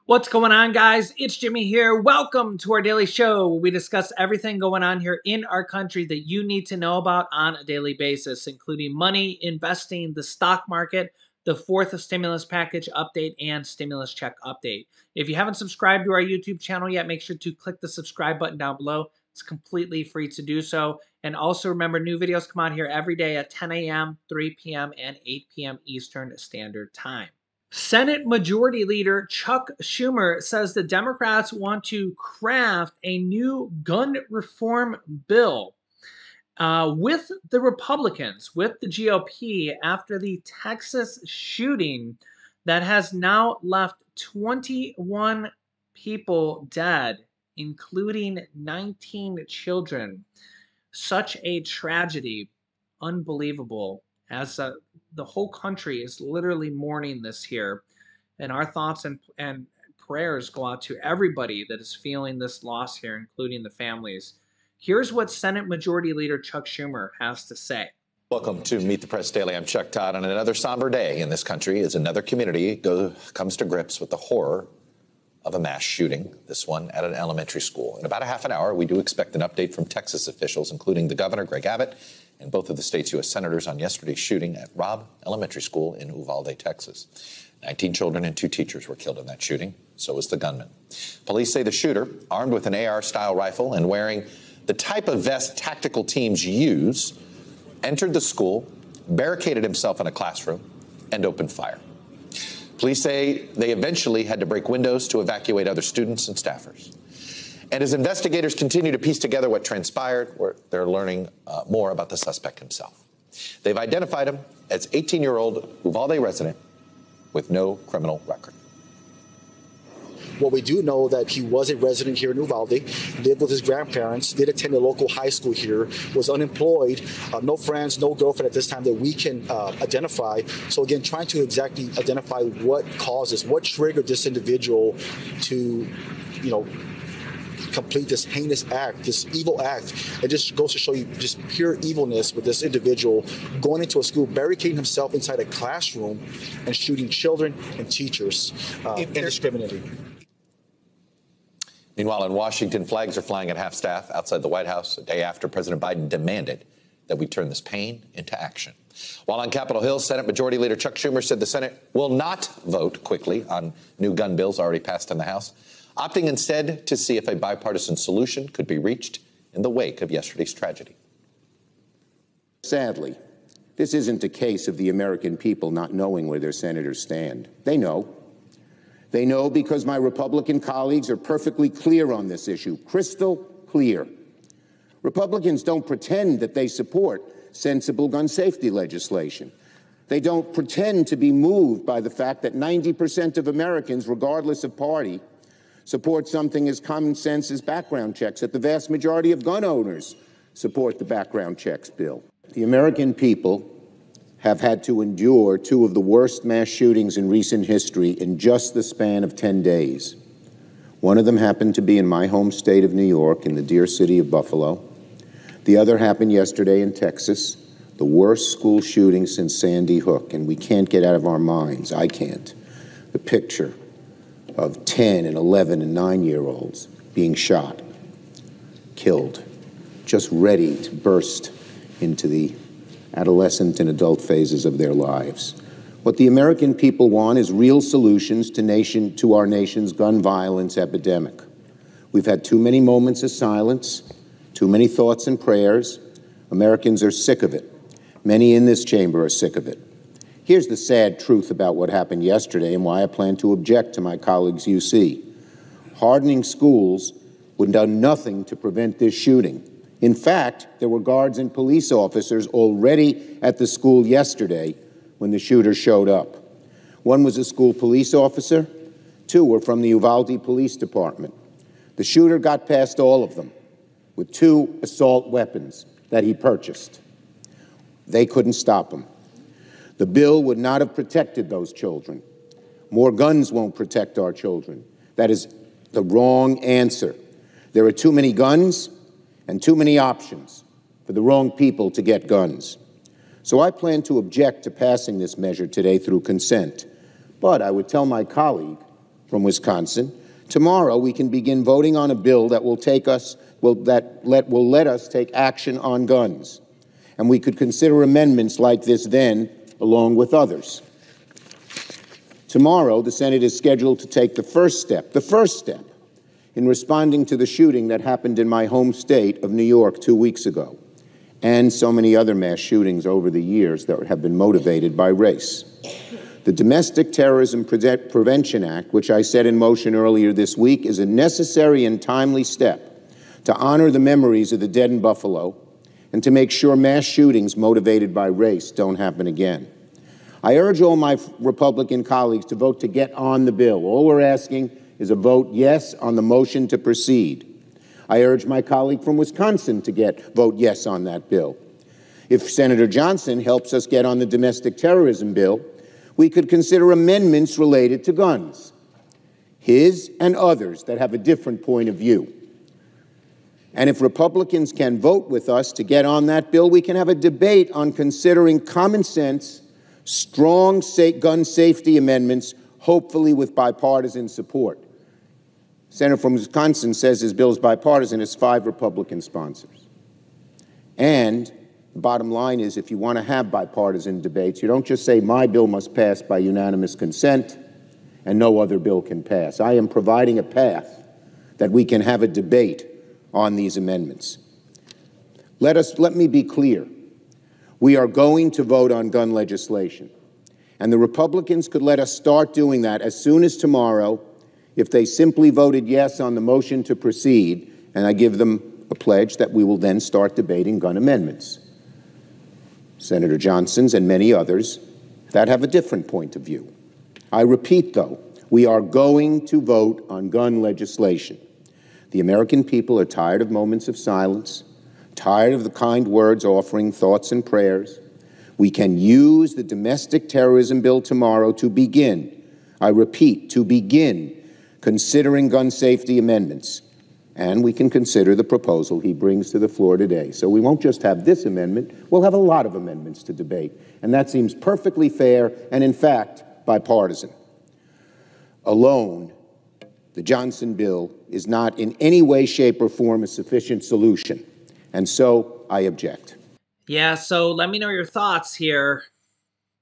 What's going on, guys? It's Jimmy here. Welcome to our daily show where we discuss everything going on here in our country that you need to know about on a daily basis, including money, investing, the stock market, the fourth stimulus package update, and stimulus check update. If you haven't subscribed to our YouTube channel yet, make sure to click the subscribe button down below. It's completely free to do so. And also remember, new videos come out here every day at 10 a.m., 3 p.m., and 8 p.m. Eastern Standard Time. Senate Majority Leader Chuck Schumer says the Democrats want to craft a new gun reform bill with the Republicans, with the GOP, after the Texas shooting that has now left 21 people dead, including 19 children. Such a tragedy. Unbelievable. As the whole country is literally mourning this here. And our thoughts and prayers go out to everybody that is feeling this loss here, including the families. Here's what Senate Majority Leader Chuck Schumer has to say. Welcome to Meet the Press Daily. I'm Chuck Todd. On another somber day in this country as another community comes to grips with the horror of a mass shooting, this one at an elementary school. In about a half an hour, we do expect an update from Texas officials, including the governor, Greg Abbott, and both of the state's U.S. senators on yesterday's shooting at Robb Elementary School in Uvalde, Texas. 19 children and 2 teachers were killed in that shooting. So was the gunman. Police say the shooter, armed with an AR-style rifle and wearing the type of vest tactical teams use, entered the school, barricaded himself in a classroom, and opened fire. Police say they eventually had to break windows to evacuate other students and staffers. And as investigators continue to piece together what transpired, they're learning more about the suspect himself. They've identified him as 18-year-old Uvalde resident with no criminal record. What we do know that he was a resident here in Uvalde, lived with his grandparents, did attend a local high school here, was unemployed, no friends, no girlfriend at this time that we can identify. So again, trying to exactly identify what causes, what triggered this individual to, complete this heinous act, this evil act. It just goes to show you just pure evilness with this individual going into a school, barricading himself inside a classroom and shooting children and teachers indiscriminately. Meanwhile, in Washington, flags are flying at half-staff outside the White House a day after President Biden demanded that we turn this pain into action. While on Capitol Hill, Senate Majority Leader Chuck Schumer said the Senate will not vote quickly on new gun bills already passed in the House, opting instead to see if a bipartisan solution could be reached in the wake of yesterday's tragedy. Sadly, this isn't a case of the American people not knowing where their senators stand. They know. They know because my Republican colleagues are perfectly clear on this issue, crystal clear. Republicans don't pretend that they support sensible gun safety legislation. They don't pretend to be moved by the fact that 90% of Americans, regardless of party, support something as common sense as background checks, that the vast majority of gun owners support the background checks bill. The American people have had to endure 2 of the worst mass shootings in recent history in just the span of 10 days. One of them happened to be in my home state of New York, in the dear city of Buffalo. The other happened yesterday in Texas, the worst school shooting since Sandy Hook, and we can't get out of our minds, I can't, the picture of 10 and 11 and 9-year-olds being shot, killed, just ready to burst into the adolescent and adult phases of their lives. What the American people want is real solutions to our nation's gun violence epidemic. We've had too many moments of silence, too many thoughts and prayers. Americans are sick of it. Many in this chamber are sick of it. Here's the sad truth about what happened yesterday and why I plan to object to my colleagues' UC. Hardening schools would have done nothing to prevent this shooting. In fact, there were guards and police officers already at the school yesterday when the shooter showed up. One was a school police officer. 2 were from the Uvalde Police Department. The shooter got past all of them with 2 assault weapons that he purchased. They couldn't stop him. The bill would not have protected those children. More guns won't protect our children. That is the wrong answer. There are too many guns and too many options for the wrong people to get guns. So I plan to object to passing this measure today through consent. But I would tell my colleague from Wisconsin, tomorrow we can begin voting on a bill that will let us take action on guns. And we could consider amendments like this then, along with others. Tomorrow, the Senate is scheduled to take the first step in responding to the shooting that happened in my home state of New York 2 weeks ago, and so many other mass shootings over the years that have been motivated by race. The Domestic Terrorism Prevention Act, which I set in motion earlier this week, is a necessary and timely step to honor the memories of the dead in Buffalo and to make sure mass shootings motivated by race don't happen again. I urge all my Republican colleagues to vote to get on the bill. All we're asking is a vote yes on the motion to proceed. I urge my colleague from Wisconsin to vote yes on that bill. If Senator Johnson helps us get on the domestic terrorism bill, we could consider amendments related to guns, his and others that have a different point of view. And if Republicans can vote with us to get on that bill, we can have a debate on considering common sense, strong gun safety amendments, hopefully with bipartisan support. Senator from Wisconsin says his bill is bipartisan. It's 5 Republican sponsors. And the bottom line is, if you want to have bipartisan debates, you don't just say my bill must pass by unanimous consent and no other bill can pass. I am providing a path that we can have a debate on these amendments. Let me be clear. We are going to vote on gun legislation. And the Republicans could let us start doing that as soon as tomorrow if they simply voted yes on the motion to proceed, and I give them a pledge that we will then start debating gun amendments. Senator Johnson's and many others that have a different point of view. I repeat, though, we are going to vote on gun legislation. The American people are tired of moments of silence, tired of the kind words offering thoughts and prayers. We can use the domestic terrorism bill tomorrow to begin, I repeat, to begin considering gun safety amendments. And we can consider the proposal he brings to the floor today. So we won't just have this amendment, we'll have a lot of amendments to debate. And that seems perfectly fair and, in fact, bipartisan. Alone, the Johnson bill is not in any way, shape, or form a sufficient solution. And so I object. Yeah, so let me know your thoughts here.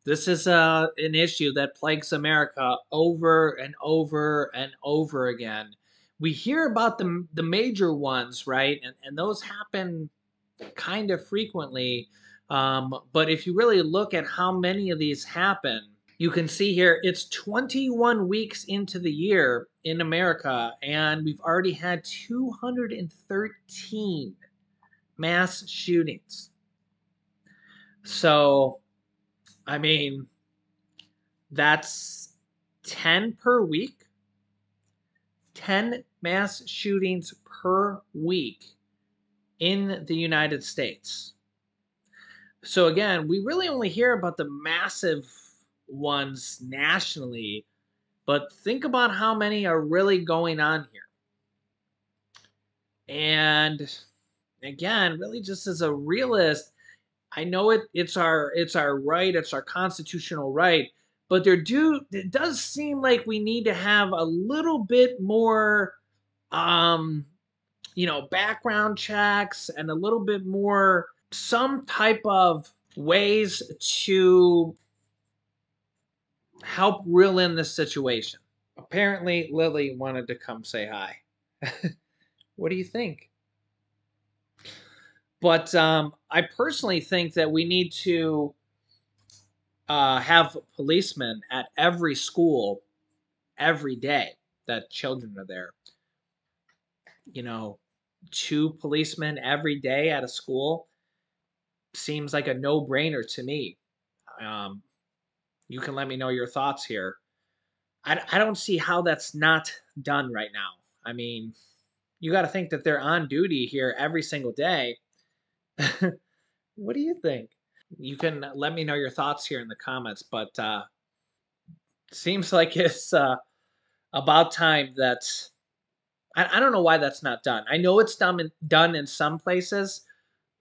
This is an issue that plagues America over and over and over again. We hear about the major ones, right? And those happen kind of frequently. But if you really look at how many of these happen, you can see here it's 21 weeks into the year in America, and we've already had 213 mass shootings. So, I mean, that's 10 per week. 10 mass shootings per week in the United States. So again, we really only hear about the massive ones nationally, but think about how many are really going on here. And again, really just as a realist, I know it's our right, it's our constitutional right, but it does seem like we need to have a little bit more background checks and a little bit more, some type of ways to help reel in this situation. Apparently, Lily wanted to come say hi. What do you think? But I personally think that we need to have policemen at every school every day that children are there. 2 policemen every day at a school seems like a no-brainer to me. You can let me know your thoughts here. I don't see how that's not done right now. I mean, you got to think that they're on duty here every single day. What do you think? You can let me know your thoughts here in the comments, but seems like it's about time that I don't know why that's not done. I know it's done in some places,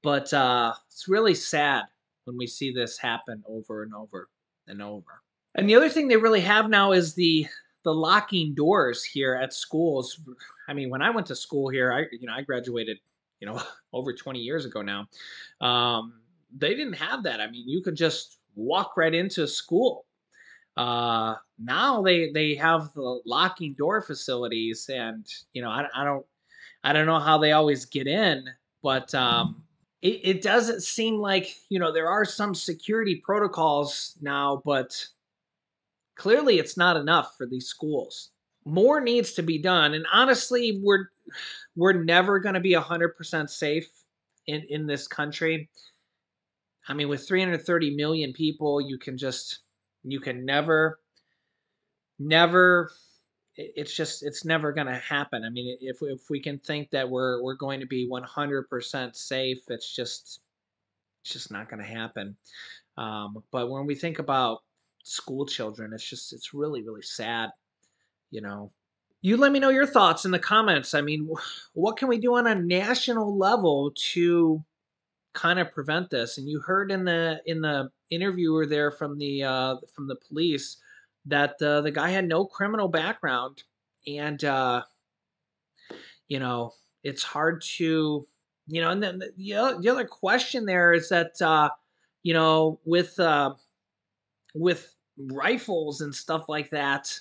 but it's really sad when we see this happen over and over and over. And the other thing they really have now is the the locking doors here at schools. I mean, when I went to school here, I graduated, over 20 years ago now. They didn't have that. I mean, you could just walk right into school. Now they have the locking door facilities, and I don't know how they always get in, but it doesn't seem like there are some security protocols now, but clearly it's not enough for these schools. More needs to be done, and honestly, we're never going to be 100% safe in this country. I mean, with 330 million people, you can never it's never going to happen. I mean, if we can think that we're going to be 100% safe, it's just not going to happen. But when we think about school children, it's really, really sad, you know. You let me know your thoughts in the comments. I mean, what can we do on a national level to kind of prevent this? And you heard in the interviewer there from the police that the guy had no criminal background, and you know it's hard to and then the other question there is that with rifles and stuff like that,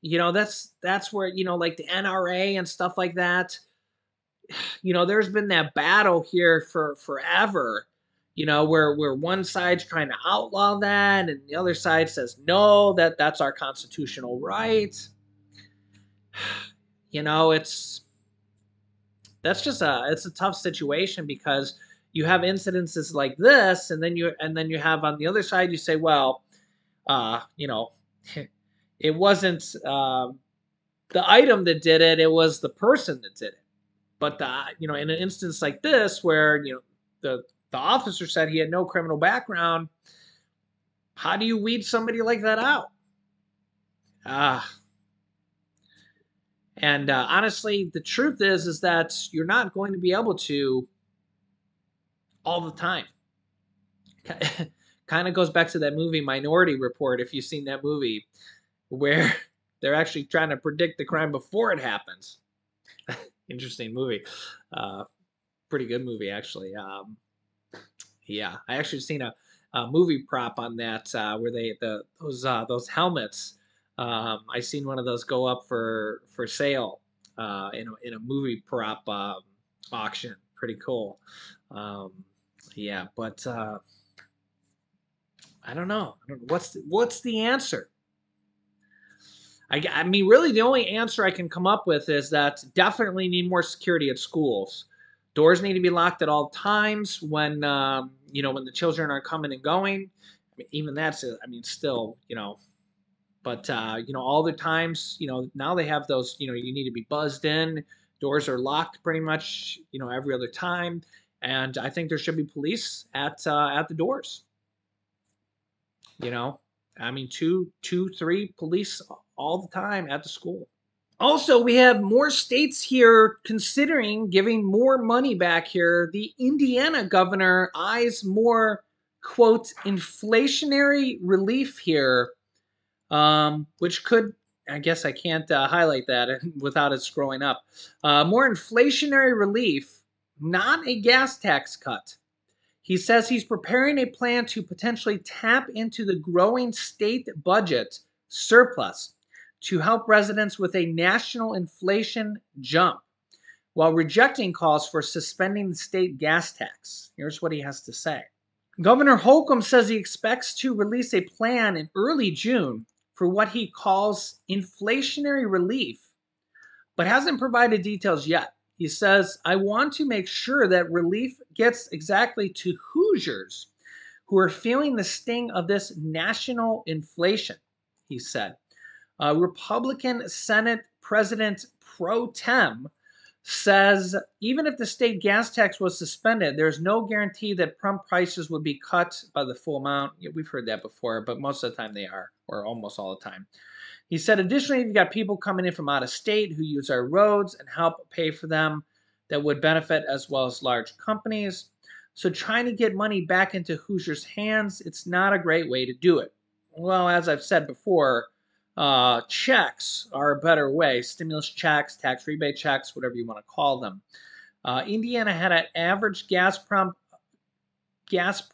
that's where like the NRA and stuff like that. There's been that battle here for forever, where one side's trying to outlaw that and the other side says no, that's our constitutional right. It's it's a tough situation because you have incidences like this, and then you have on the other side, you say, well, uh, you know, it wasn't the item that did it; it was the person that did it. But in an instance like this, where the officer said he had no criminal background, how do you weed somebody like that out? Uh, and honestly, the truth is that you're not going to be able to all the time. Kind of goes back to that movie Minority Report, if you've seen that movie, where they're actually trying to predict the crime before it happens. Interesting movie. Pretty good movie, actually. Yeah, I actually seen a movie prop on that where those helmets. I seen one of those go up for sale in a movie prop auction. Pretty cool. Um, yeah, but I don't know. What's the answer? I mean, really, the only answer I can come up with is that definitely need more security at schools. Doors need to be locked at all times when the children are coming and going. I mean, even that's, I mean, still, but all the times, now they have those, you need to be buzzed in. Doors are locked pretty much, every other time, and I think there should be police at the doors. I mean, two, three police all the time at the school. Also, we have more states here considering giving more money back here. The Indiana governor eyes more, quote, inflationary relief here, which could, I guess I can't highlight that without it scrolling up. More inflationary relief, not a gas tax cut. He says he's preparing a plan to potentially tap into the growing state budget surplus to help residents with a national inflation jump, while rejecting calls for suspending the state gas tax. Here's what he has to say. Governor Holcomb says he expects to release a plan in early June for what he calls inflationary relief, but hasn't provided details yet. He says, I want to make sure that relief gets exactly to Hoosiers who are feeling the sting of this national inflation, he said. Republican Senate President Pro Tem says even if the state gas tax was suspended, there's no guarantee that pump prices would be cut by the full amount. Yeah, we've heard that before, but most of the time they are, or almost all the time. He said, additionally, you've got people coming in from out of state who use our roads and help pay for them that would benefit, as well as large companies. So trying to get money back into Hoosiers' hands, it's not a great way to do it. Well, as I've said before, checks are a better way. Stimulus checks, tax rebate checks, whatever you want to call them. Indiana had an average gas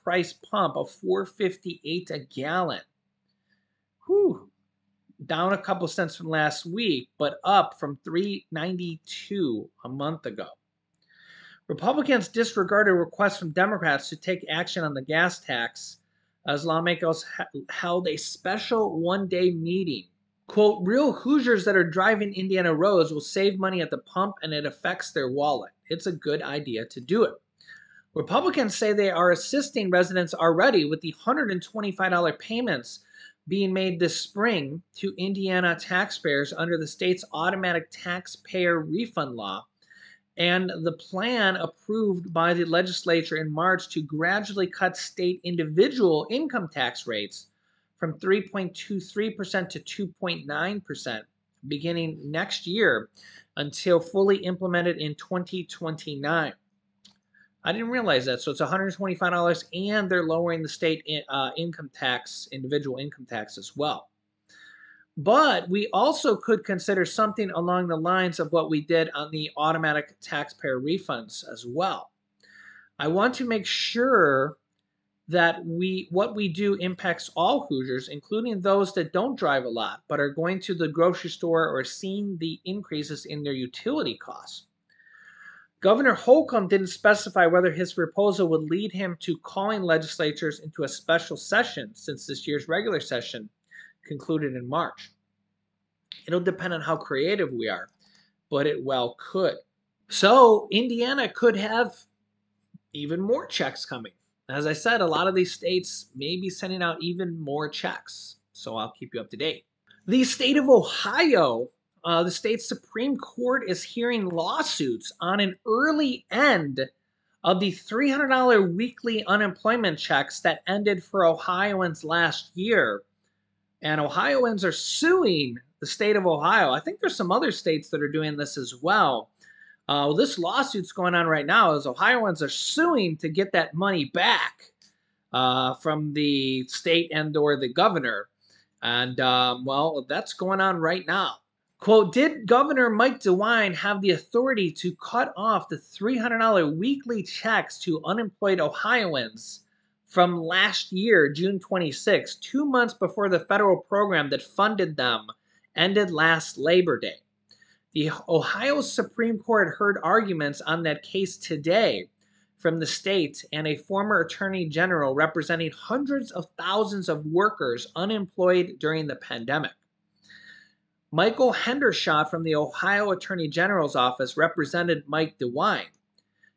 price pump of $4.58 a gallon. Whew. Down a couple cents from last week, but up from $3.92 a month ago. Republicans disregarded requests from Democrats to take action on the gas tax as lawmakers held a special one-day meeting. Quote, real Hoosiers that are driving Indiana roads will save money at the pump and it affects their wallet. It's a good idea to do it. Republicans say they are assisting residents already with the $125 payments being made this spring to Indiana taxpayers under the state's automatic taxpayer refund law, and the plan approved by the legislature in March to gradually cut state individual income tax rates from 3.23% to 2.9% beginning next year until fully implemented in 2029. I didn't realize that. So it's $125, and they're lowering the state income tax, individual income tax as well. But we also could consider something along the lines of what we did on the automatic taxpayer refunds as well. I want to make sure that what we do impacts all Hoosiers, including those that don't drive a lot, but are going to the grocery store or seeing the increases in their utility costs. Governor Holcomb didn't specify whether his proposal would lead him to calling legislatures into a special session since this year's regular session concluded in March. It'll depend on how creative we are, but it well could. So Indiana could have even more checks coming. As I said, a lot of these states may be sending out even more checks, so I'll keep you up to date. The state of Ohio, the state Supreme Court is hearing lawsuits on an early end of the $300 weekly unemployment checks that ended for Ohioans last year. And Ohioans are suing the state of Ohio. I think there's some other states that are doing this as well. This lawsuit's going on right now as Ohioans are suing to get that money back from the state and or the governor. And, well, that's going on right now. Quote, did Governor Mike DeWine have the authority to cut off the $300 weekly checks to unemployed Ohioans from last year, June 26, 2 months before the federal program that funded them ended last Labor Day? The Ohio Supreme Court heard arguments on that case today from the state and a former attorney general representing hundreds of thousands of workers unemployed during the pandemic. Michael Hendershot from the Ohio Attorney General's office represented Mike DeWine.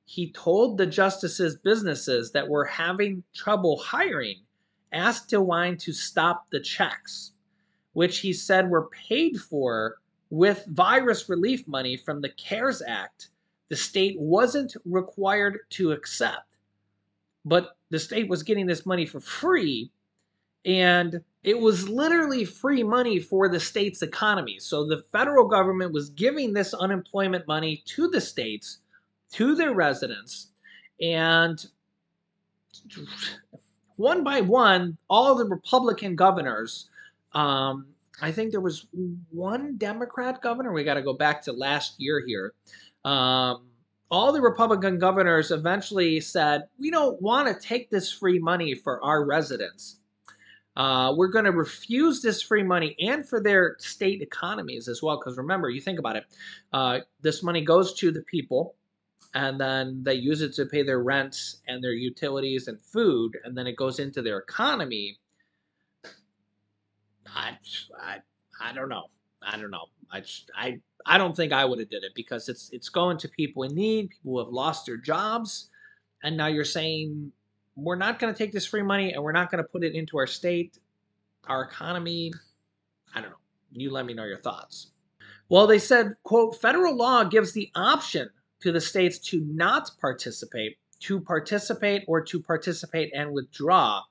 He told the justice's businesses that were having trouble hiring asked DeWine to stop the checks, which he said were paid for with virus relief money from the CARES Act the state wasn't required to accept. But the state was getting this money for free, and it was literally free money for the state's economy. So the federal government was giving this unemployment money to the states, to their residents, and one by one, all the Republican governors, I think there was one Democrat governor, we got to go back to last year here, all the Republican governors eventually said, we don't want to take this free money for our residents. We're going to refuse this free money and for their state economies as well. Because remember, you think about it, this money goes to the people, and then they use it to pay their rents and their utilities and food, and then it goes into their economy. I don't know. I don't think I would have did it, because it's going to people in need, people who have lost their jobs, and now you're saying we're not going to take this free money and we're not going to put it into our state, our economy. I don't know. You let me know your thoughts. Well, they said, quote, federal law gives the option to the states to not participate, or to participate and withdraw,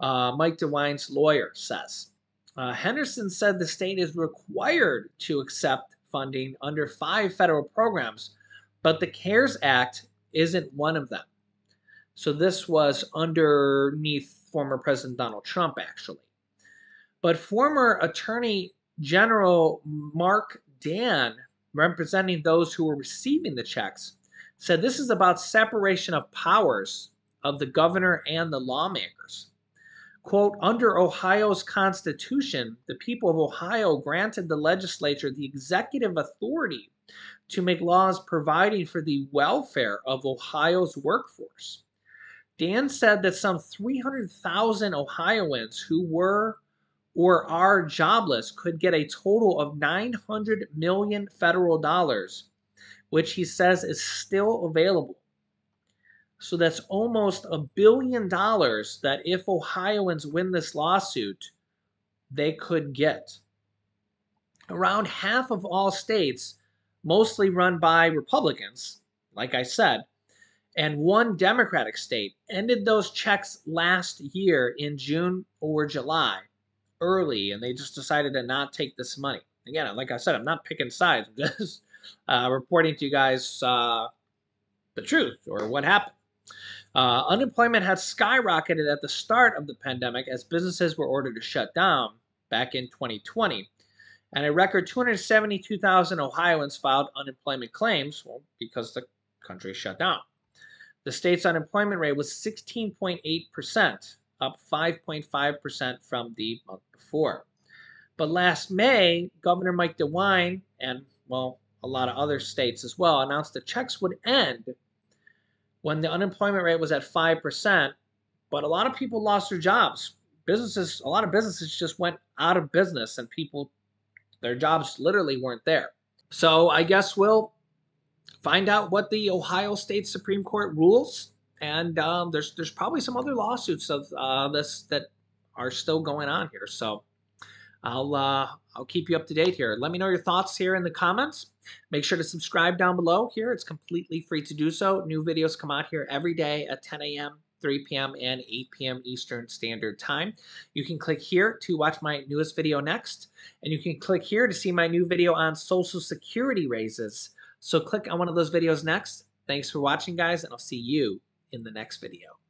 Mike DeWine's lawyer says. Henderson said the state is required to accept funding under 5 federal programs, but the CARES Act isn't one of them. So this was underneath former President Donald Trump, actually. But former Attorney General Mark Dan, representing those who were receiving the checks, said this is about separation of powers of the governor and the lawmakers. Quote, under Ohio's Constitution, the people of Ohio granted the legislature the executive authority to make laws providing for the welfare of Ohio's workforce. Dan said that some 300,000 Ohioans who were or are jobless could get a total of $900 million federal dollars, which he says is still available. So that's almost $1 billion that if Ohioans win this lawsuit, they could get. Around half of all states, mostly run by Republicans, like I said, and one Democratic state ended those checks last year in June or July early, and they just decided to not take this money. Again, like I said, I'm not picking sides. I'm just reporting to you guys the truth or what happened. Unemployment had skyrocketed at the start of the pandemic as businesses were ordered to shut down back in 2020. And a record 272,000 Ohioans filed unemployment claims, well, because the country shut down. The state's unemployment rate was 16.8%, up 5.5% from the month before. But last May, Governor Mike DeWine and, well, a lot of other states as well announced the checks would end when the unemployment rate was at 5%, but a lot of people lost their jobs. A lot of businesses just went out of business and their jobs literally weren't there. So I guess we'll find out what the Ohio State Supreme Court rules. And there's probably some other lawsuits of this that are still going on here. So I'll keep you up to date here. Let me know your thoughts here in the comments. Make sure to subscribe down below here. It's completely free to do so. New videos come out here every day at 10 a.m., 3 p.m., and 8 p.m. Eastern Standard Time. You can click here to watch my newest video next, and you can click here to see my new video on Social Security raises. So click on one of those videos next. Thanks for watching, guys, and I'll see you in the next video.